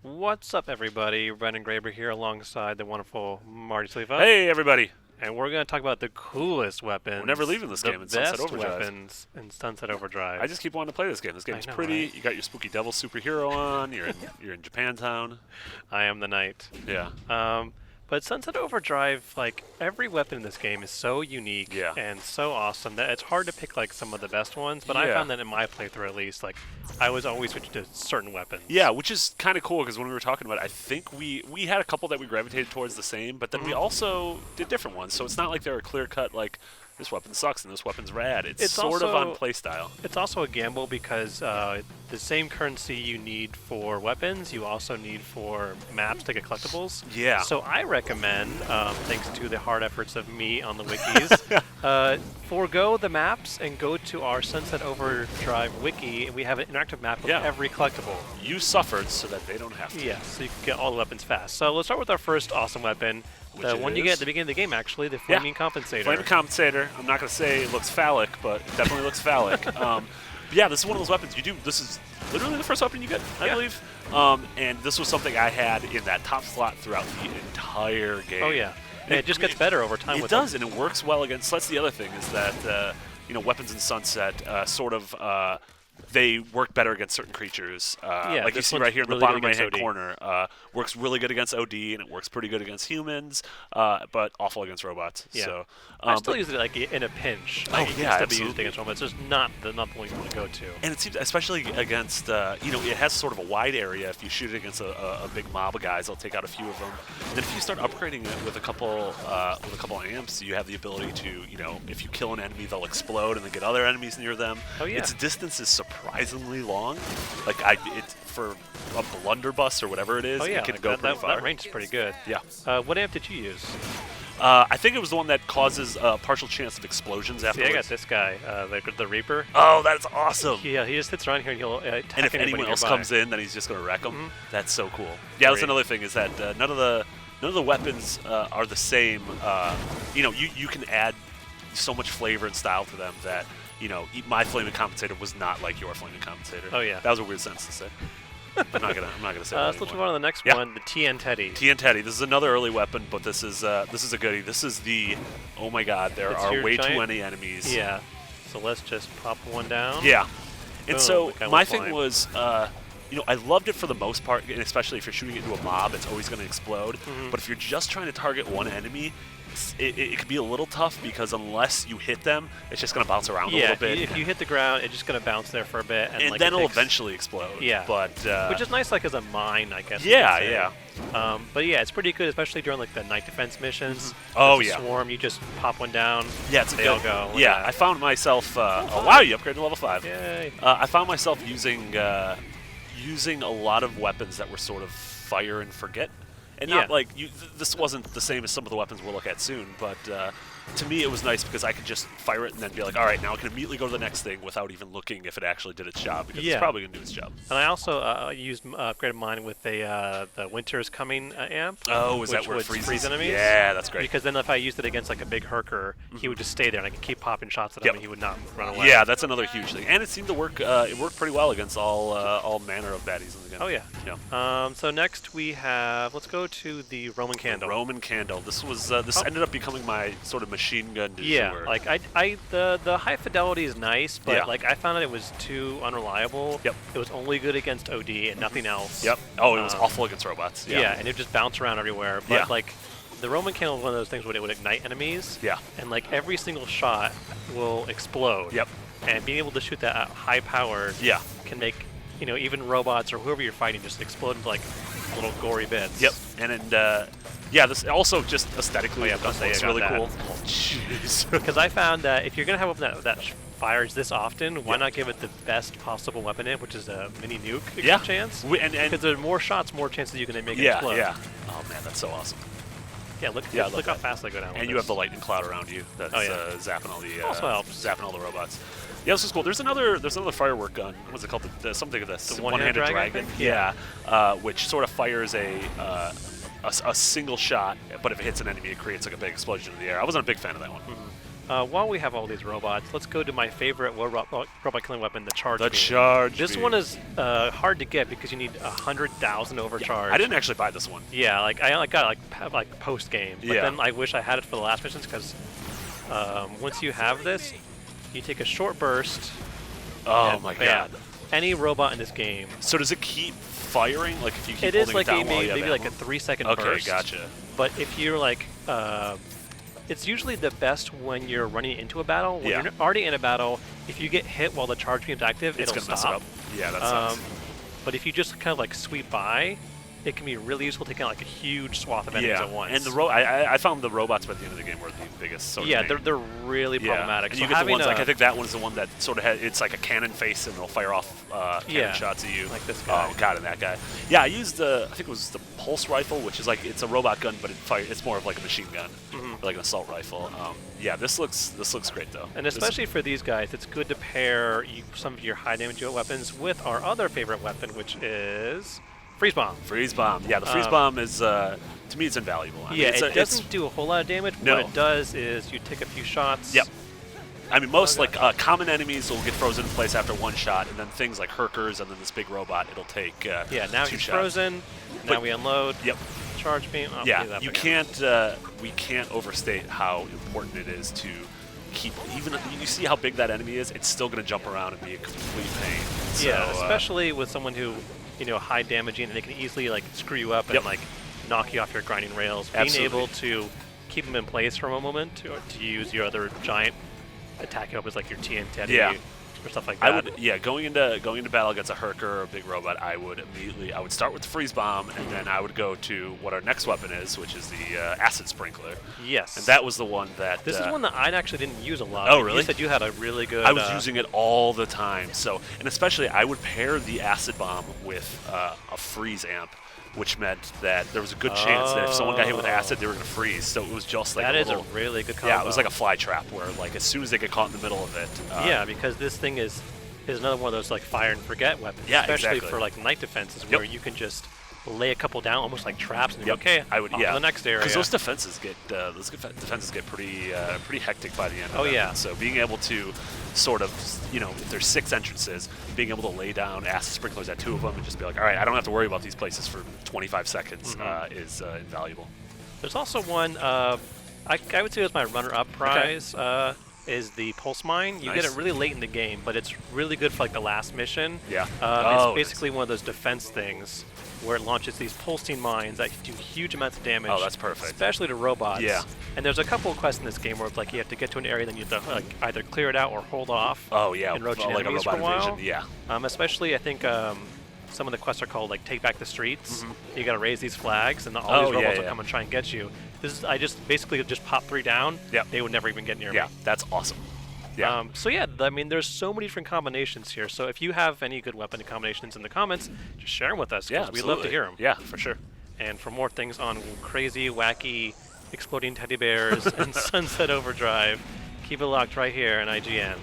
What's up, everybody? Brendan Graber here alongside the wonderful Marty Sleva. Hey, everybody! And we're going to talk about the coolest weapons. We're never leaving this game in Sunset Overdrive. The best weapons in Sunset Overdrive. I just keep wanting to play this game. This game's I know, pretty. right? You got your spooky devil superhero on. You're in Japantown. I am the knight. Yeah. But Sunset Overdrive, like, every weapon in this game is so unique and so awesome that it's hard to pick, like, some of the best ones. But I found that in my playthrough, at least, like, I was always switching to certain weapons. Yeah, which is kind of cool because when we were talking about it, I think we had a couple that we gravitated towards the same, but then we also did different ones. So it's not like they're a clear-cut, like, this weapon sucks and this weapon's rad. It's sort of on playstyle. It's also a gamble because the same currency you need for weapons, you also need for maps to get collectibles. Yeah. So I recommend, thanks to the hard efforts of me on the wikis, forego the maps and go to our Sunset Overdrive wiki, and we have an interactive map of every collectible. You suffered so that they don't have to. Yeah, so you can get all the weapons fast. So let's start with our first awesome weapon. The one you get at the beginning of the game, actually, the Flaming Compensator. Flaming Compensator. I'm not going to say it looks phallic, but it definitely looks phallic. Yeah, this is one of those weapons you do. This is literally the first weapon you get, I believe. And this was something I had in that top slot throughout the entire game. Oh, yeah. And it just gets better over time. It does, and it works well against. So that's the other thing is that weapons in Sunset they work better against certain creatures. Like you see right here in the bottom right-hand corner, works really good against OD, and it works pretty good against humans, but awful against robots. Yeah. So, I still use it like in a pinch. Like, oh, yeah, absolutely. Used against robots. It's just not the one you want to go to. And it seems, especially against, it has sort of a wide area. If you shoot it against a big mob of guys, they'll take out a few of them. And then if you start upgrading it with a couple amps, you have the ability to, if you kill an enemy, they'll explode and then get other enemies near them. Oh, yeah. Its distance is surprisingly long. Like it's for a blunderbuss or whatever it is. Oh, yeah. It can go pretty far. That range is pretty good. Yeah. What amp did you use? I think it was the one that causes a partial chance of explosions afterwards. See, I got this guy, the Reaper. Oh, that's awesome. Yeah, he just sits around here and he'll attack and if anyone else comes in, then he's just going to wreck them. That's so cool. Yeah, that's another thing is that none of the weapons are the same. You can add so much flavor and style to them that my Flaming Compensator was not like your Flaming Compensator. Oh yeah, that was a weird sentence to say. I'm not gonna say that. Let's move on to the next one, the TN Teddy. TN Teddy. This is another early weapon, but this is a goodie. This is the oh my god, there are way too many enemies. Yeah. So let's just pop one down. Yeah. And boom, so my thing was, I loved it for the most part, and especially if you're shooting it into a mob, it's always going to explode. But if you're just trying to target one enemy, it can be a little tough because unless you hit them, it's just going to bounce around a little bit. If you hit the ground, it's just going to bounce there for a bit. And like, then it'll eventually explode. Yeah. But, which is nice like as a mine, I guess. Yeah. But yeah, it's pretty good, especially during like the night defense missions. Oh, yeah. Swarm, you just pop one down. Yeah, it's they all go. Yeah, I found myself... oh, wow, you upgraded to level 5. Yay. I found myself using a lot of weapons that were sort of fire and forget. And not like this wasn't the same as some of the weapons we'll look at soon, but to me it was nice because I could just fire it and then be like, all right, now I can immediately go to the next thing without even looking if it actually did its job because it's probably gonna do its job. And I also upgraded mine with the Winter's Coming amp. Oh, is that where it freeze enemies? Yeah, that's great. Because then if I used it against like a big Herker, he would just stay there and I could keep popping shots at him and he would not run away. Yeah, that's another huge thing. And it seemed to work. It worked pretty well against all manner of baddies in the game. Oh yeah. So next we have. Let's go to the Roman Candle. Roman Candle. This was ended up becoming my sort of machine gun du jour. Like the high fidelity is nice, but like I found that it was too unreliable. Yep. It was only good against OD and nothing else. Yep. Oh, it was awful against robots. Yeah, and it just bounced around everywhere. But like the Roman Candle is one of those things where it would ignite enemies. Yeah. And like every single shot will explode. Yep. And being able to shoot that at high power can make even robots or whoever you're fighting just explode into like little gory bits. Yep. And this also just aesthetically looks really cool. Oh, jeez. Because I found that if you're gonna have a weapon that fires this often, why not give it the best possible weapon in, which is a mini nuke chance? Because there's more shots, more chances you can make it explode. Yeah. Oh man, that's so awesome. Yeah, look how fast they go down. And you have the lightning cloud around you that's zapping all the also helps. zapping all the robots. Yeah, this is cool. There's another firework gun. What's it called? Something of this. The one-handed dragon. Yeah. Which sort of fires a single shot, but if it hits an enemy, it creates like a big explosion in the air. I wasn't a big fan of that one. while we have all these robots, let's go to my favorite robot killing weapon, the charge beam. Charge This beam. one is hard to get because you need 100,000 overcharge. I didn't actually buy this one. Yeah, like I only got it like post game. But Yeah. then I wish I had it for the last missions because once you have this, you take a short burst. Oh my god! Any robot in this game. So does it keep firing? Like if you keep It is holding like it down a, while you have maybe like a ammo? 3-second Okay, burst. gotcha. But if you're like, it's usually the best when you're running into a battle. When you're already in a battle, if you get hit while the charge beam's active, It's it'll gonna stop. mess it up. Yeah, that sucks. But if you just kind of like sweep by, it can be really useful taking out like a huge swath of enemies at once. And I found the robots by the end of the game were the biggest sort of they're really problematic. And so you get the ones having like I think that one's the one that sort of it's like a cannon face and they'll fire off cannon shots at you. Like this guy. Oh god, and that guy. Yeah, I used I think it was the pulse rifle, which is like it's a robot gun, but it's more of like a machine gun, or like an assault rifle. Yeah, this looks great though. And especially for these guys, it's good to pair some of your high damage weapons with our other favorite weapon, which is Freeze Bomb. Freeze Bomb. Yeah, the Freeze Bomb is, to me, it's invaluable. I mean, it doesn't do a whole lot of damage. No. What it does is you take a few shots. Yep. I mean, most like common enemies will get frozen in place after one shot, and then things like Herkers and then this big robot, it'll take now 2 he's shots. Frozen. Now we unload. Yep. Charge beam. Oh, Yeah, you can't. We can't overstate how important it is to keep. Even if you see how big that enemy is, it's still going to jump around and be a complete pain. So, yeah, especially with someone who, high damaging, and they can easily like screw you up and like knock you off your grinding rails. Absolutely. Being able to keep them in place for a moment to use your other giant attacking weapons like your TNT or stuff like that. Going into battle against a Herker or a big robot, I would start with the Freeze Bomb, and then I would go to what our next weapon is, which is the Acid Sprinkler. Yes. And that was the one that... This is one that I actually didn't use a lot. Oh, really? You said you had a really good... I was using it all the time. So, and especially I would pair the Acid Bomb with a Freeze Amp, which meant that there was a good chance that if someone got hit with acid, they were going to freeze. So it was just like that a a really good combo. Yeah, it was like a fly trap where like as soon as they get caught in the middle of it. Yeah, because this thing is another one of those like fire and forget weapons. Yeah, especially exactly. for like night defenses where you can just lay a couple down almost like traps and okay, I would to the next area. Because those defenses get pretty hectic by the end of it. Yeah. So being able to sort of, if there's 6 entrances, being able to lay down acid sprinklers at 2 of them and just be like, all right, I don't have to worry about these places for 25 seconds is invaluable. There's also one I would say was my runner-up prize. Is the Pulse Mine. You get it really late in the game, but it's really good for like the last mission. Yeah. It's basically one of those defense things where it launches these pulsing mines that do huge amounts of damage. Oh, that's perfect. Especially to robots. Yeah. And there's a couple of quests in this game where it's like you have to get to an area, then you have to like either clear it out or hold off. Oh yeah. And roaching like enemies a robot for a while. invasion. Yeah. Especially I think some of the quests are called like Take Back the Streets. You got to raise these flags, and all these robots will come and try and get you. I just basically just pop 3 down. Yep. They would never even get near me. Yeah, that's awesome. Yeah. So yeah, I mean, there's so many different combinations here. So if you have any good weapon combinations in the comments, just share them with us. Yeah, we'd love to hear them. Yeah, for sure. And for more things on crazy, wacky, exploding teddy bears and Sunset Overdrive, keep it locked right here on IGN.